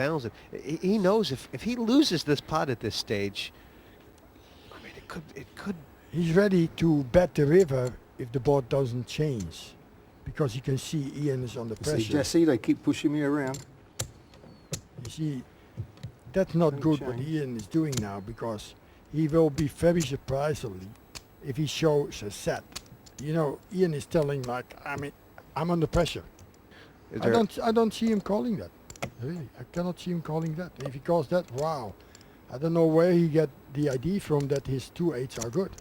75,000. He knows if he loses this pot at this stage, I mean, it could. He's ready to bet the river if the board doesn't change, because he can see Ian is under See, pressure. Jesse, they keep pushing me around. You see, that's not Don't good what change. Ian is doing now, because he will be very surprisingly if he shows a set. You know, Ian is telling like, I'm under pressure. Is I there- don't see him calling that. Really, I cannot see him calling that. If he calls that, wow. I don't know where he get the idea from that his 2-8s are good.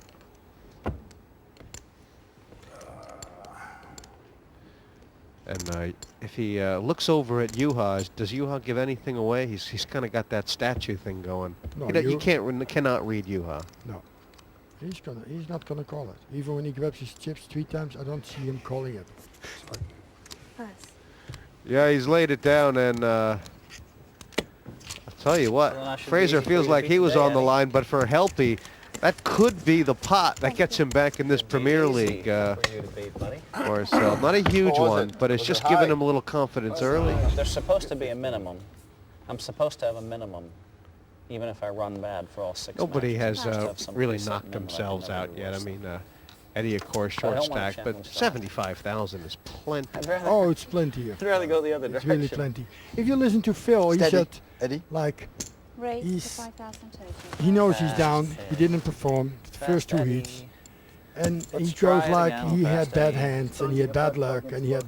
And if he looks over at Juha, does Juha give anything away? He's kind of got that statue thing going. No, You cannot read Juha. No. He's not gonna call it. Even when he grabs his chips 3 times, I don't see him calling it. Pass. Yeah, he's laid it down, and I'll tell you what, Well, that should be Fraser easy for feels you to like beat he was today, on the Eddie. line, but for Helpy, that could be the pot that gets him back in this Premier League for you to beat, buddy. or so. Not a huge What was one, it? but it's Was it just giving high? him a little confidence early. There's supposed to be a minimum. I'm supposed to have a minimum, even if I run bad for all 6 Nobody matches. has I'm supposed to have some really preset knocked minimum. I can themselves never out do yet. I worse. mean, Eddie, of course, But I short don't want a stack, but challenge, though. 75,000 is plenty. I'd rather, Oh, it's plenty. I'd rather go the other It's direction. really plenty. If you listen to Phil, he Steady, said Eddie. like Raise to He's- 5,000 total. he knows he's Fast, down. He Eddie. didn't perform the first 2 Eddie. heats, and Let's he try goes it like again, he had fast, bad Eddie. hands and he had bad luck and he had,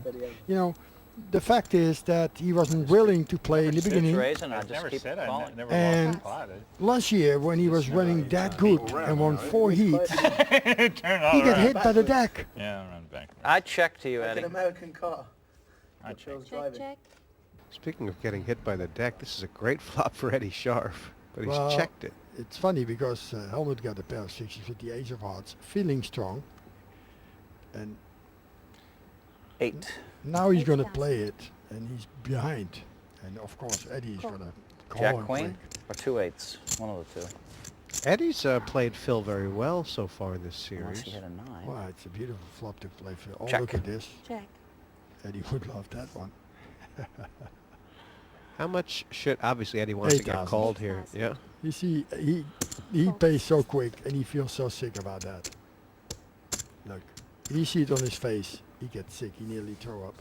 you know, the fact is that he wasn't willing to play in the beginning. Raising, I I just never keep said I falling. never And- lost a pot. Last year, when he was running that good and won 4 heats, It turned all he got around. hit by the deck. Yeah, I ran back. I check to you, Like Eddie. an American car. I checked. Phil's Check, driving. check. Speaking of getting hit by the deck, this is a great flop for Eddie Scharf, but he's Well, checked it. It's funny because Helmut got a pair of 60s with the ace of hearts, feeling strong, and 8. now he's going to 8,000. play it, and he's behind. And of course, Eddie is Cool. going to call Jack him Queen quick. or 2 8s? One of the two. Eddie's played Phil very well so far in this Unless series. he hit a 9. Wow, it's a beautiful flop to play for. Oh, Check. look at this. Check. Eddie would love that one. How much should, obviously Eddie wants to get 8,000. called here. 8,000. Yeah. You see, he pays so quick, and he feels so sick about that. Look, you see it on his face. He gets sick. He nearly throw up,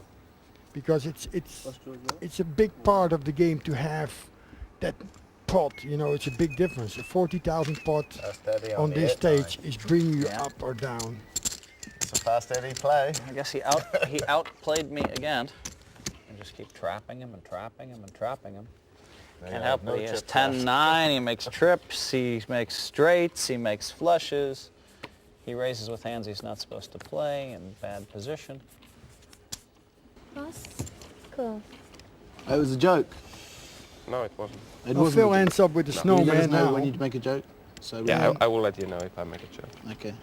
because it's a big part of the game to have that pot. You know, it's a big difference. A 40,000 pot on this stage is bringing you Yeah. up or down. It's a fast Eddie play. I guess he outplayed me again. I just keep trapping him and trapping him and trapping him. Can't help it. He has 10-9. He makes trips. He makes straights. He makes flushes. He raises with hands he's not supposed to play in bad position. Pass. Cool. It was a joke. No, it wasn't. It Well, wasn't Phil a joke. ends up with the You let us snowman know now. when you make a joke. So Yeah, I will let you know if I make a joke. okay.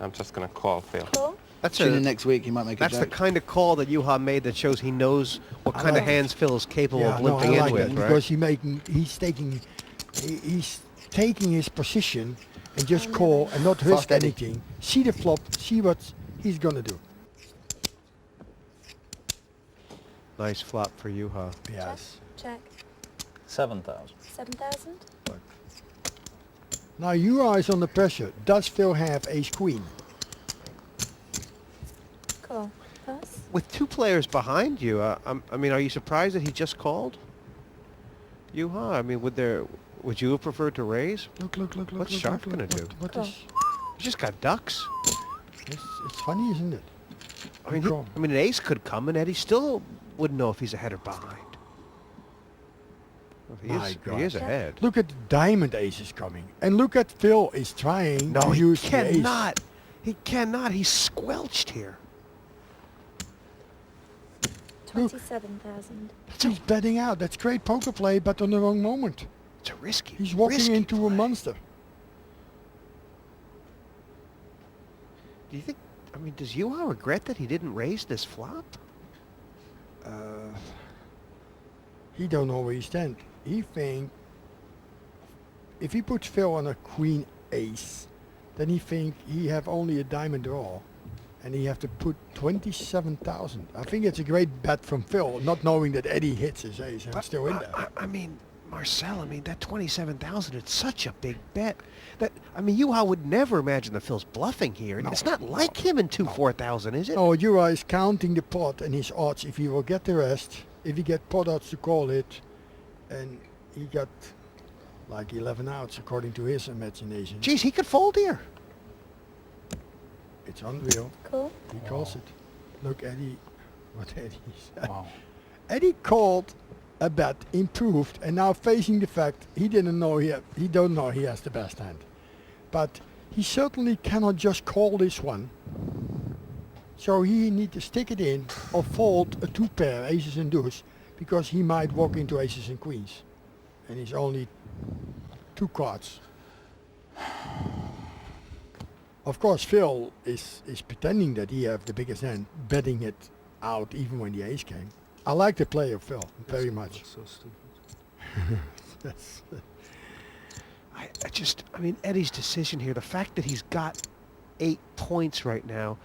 I'm just gonna call Phil. Cool. That's Tune in a, next week. He might make a that's the joke. kind of call that Juha made that shows he knows what kind of like it. hands Phil is capable Yeah, of no, I limping like in that with, right? because he's taking his position and just Oh, call nice. and not risk Fast Eddie. anything. See the flop, see what he's gonna do. Nice flop for Juha. Yes. Check. 7,000. 7,000. Now you are is under pressure. Does Phil have ace queen? Cool. Pass. With 2 players behind you, I mean, are you surprised that he just called? Juha, I mean, would you have preferred to raise? Look. What's look, Sharp look, gonna do? What Cool. is? He's just got ducks. It's funny, isn't it? I mean, Call. an ace could come, and Eddie still wouldn't know if he's ahead or behind. If My he God. is ahead. Look at the diamond aces coming, and look at Phil is trying No, to he use the ace. cannot. He cannot. He's squelched here. 27,000. He's betting out. That's great poker play, but on the wrong moment. It's a risky. He's walking risky into a play. monster. Do you think? I mean, does Juha regret that he didn't raise this flop? He don't know where he stand. He think if he puts Phil on a queen ace, then he think he have only a diamond draw, and he have to put 27,000. I think it's a great bet from Phil, not knowing that Eddie hits his ace and still in there. I mean, Marcel, I mean, that 27,000, it's such a big bet. That, I mean, Juha would never imagine that Phil's bluffing here. No. It's not like him in 4,000, is it? No, Jura is counting the pot and his odds if he will get the rest. If he get pot odds to call it, and he got like 11 outs according to his imagination. Geez, he could fold here. It's unreal. Cool. He calls it. Look, Eddie, what Eddie said. Wow. Eddie called a bet, improved, and now facing the fact he don't know he has the best hand. But he certainly cannot just call this one. So he need to stick it in or fold a two pair, aces and deuce, because he might walk into aces and queens. And he's only 2 cards. Of course, Phil is pretending that he have the biggest hand, betting it out even when the ace came. I like the play of Phil very much. So stupid. That's, I mean, Eddie's decision here, the fact that he's got 8 points right now.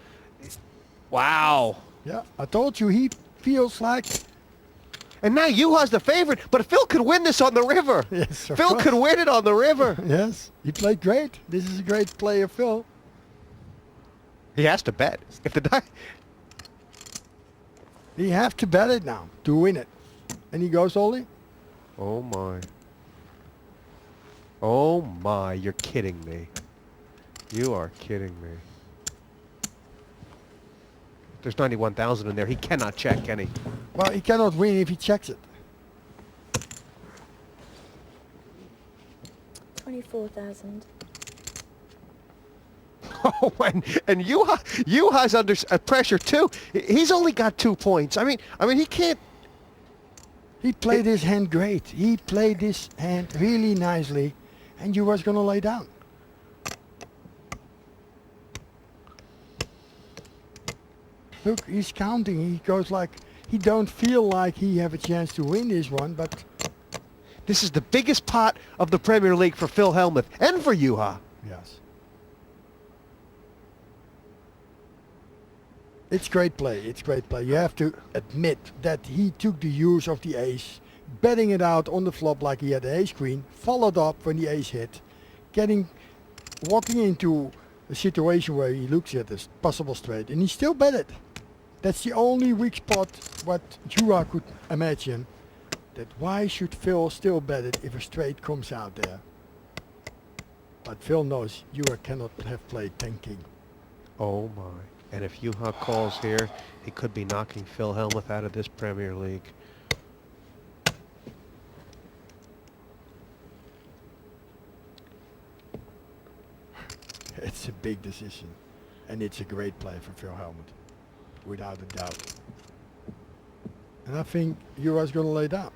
Wow. yeah, I told you he feels like. And now Juha's the favorite, but Phil could win this on the river. Yes, of Phil course. could win it on the river. Yes, he played great. This is a great play of Phil. He has to bet. If the die... He have to bet it now to win it. And he goes all in. Oh my. Oh my, you're kidding me. You are kidding me. There's 91,000 in there. He cannot check, can he? Well, he cannot win if he checks it. 24,000. Oh, and Juha's under pressure too. He's only got 2 points. I mean he can't. He played his hand great. He played his hand really nicely, and you was gonna lay down. Look, he's counting. He goes like he don't feel like he have a chance to win this one, but This is the biggest pot of the Premier League for Phil Hellmuth and for Juha. yes. It's great play. It's great play. You have to admit that he took the use of the ace, betting it out on the flop like he had the ace queen, followed up when the ace hit, walking into a situation where he looks at this possible straight, and he still bet it. That's the only weak spot what Jura could imagine. That why should Phil still bet it if a straight comes out there? But Phil knows Jura cannot have played 10 king. Oh my. And if Juha calls here, he could be knocking Phil Hellmuth out of this Premier League. It's a big decision, and it's a great play for Phil Hellmuth, without a doubt. And I think Jura's gonna lay down.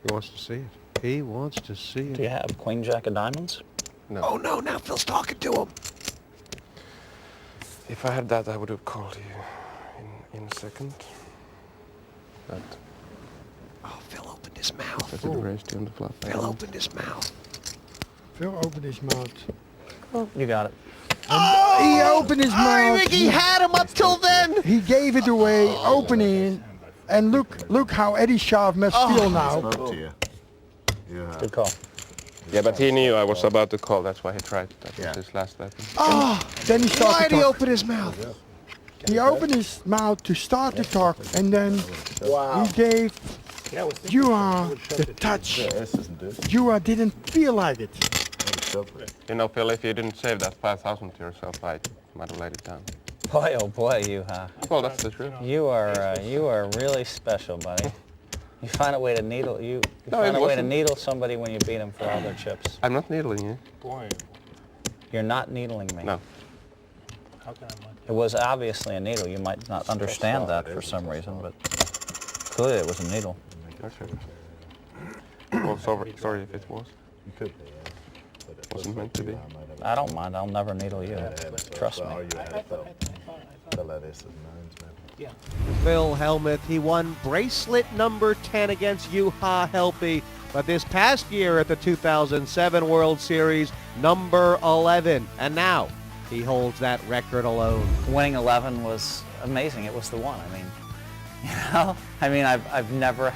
He wants to see it. He wants to see it. Do you have Queen Jack of Diamonds? No. Oh no, now Phil's talking to him. If I had that, I would have called you in a second. But Oh, Phil opened his mouth. I should have raised you on the flop. Phil opened his mouth. Phil opened his mouth. You got it. He opened his I mouth. think he had him up till then. He gave it away, opening, and look how Eddie Schaaf must feel now. Spoke to you. Yeah. Good call. Yeah, but he knew I was about to call. That's why he tried. That Yeah. was his last weapon. Then he Why started did to he talk. open his mouth? He opened his mouth to start to talk, and then he gave Jura the touch. This isn't this. Jura didn't feel like it. You know, Phil, if you didn't save that 5,000 to yourself, I might have laid it down. Boy, oh boy, Juha. Well, that's the truth. You are really special, buddy. You find a way to needle you No, find it a way to wasn't. needle somebody when you beat them for all their chips. I'm not needling you. Boy, You're not needling me. No. how can I mind? It was obviously a needle. You might not understand that for some reason, but clearly it was a needle. Okay. Well, sorry if it was. You could be, yeah. But it Wasn't meant to be. I don't mind. I'll never needle you. Trust me. You had it though. Fell out ace of nines, man. Phil Hellmuth, he won bracelet number 10 against Juha Helppi, but this past year at the 2007 World Series, number 11. And now, He holds that record alone. Winning 11 was amazing. It was the one. I mean, you know, I mean, I've never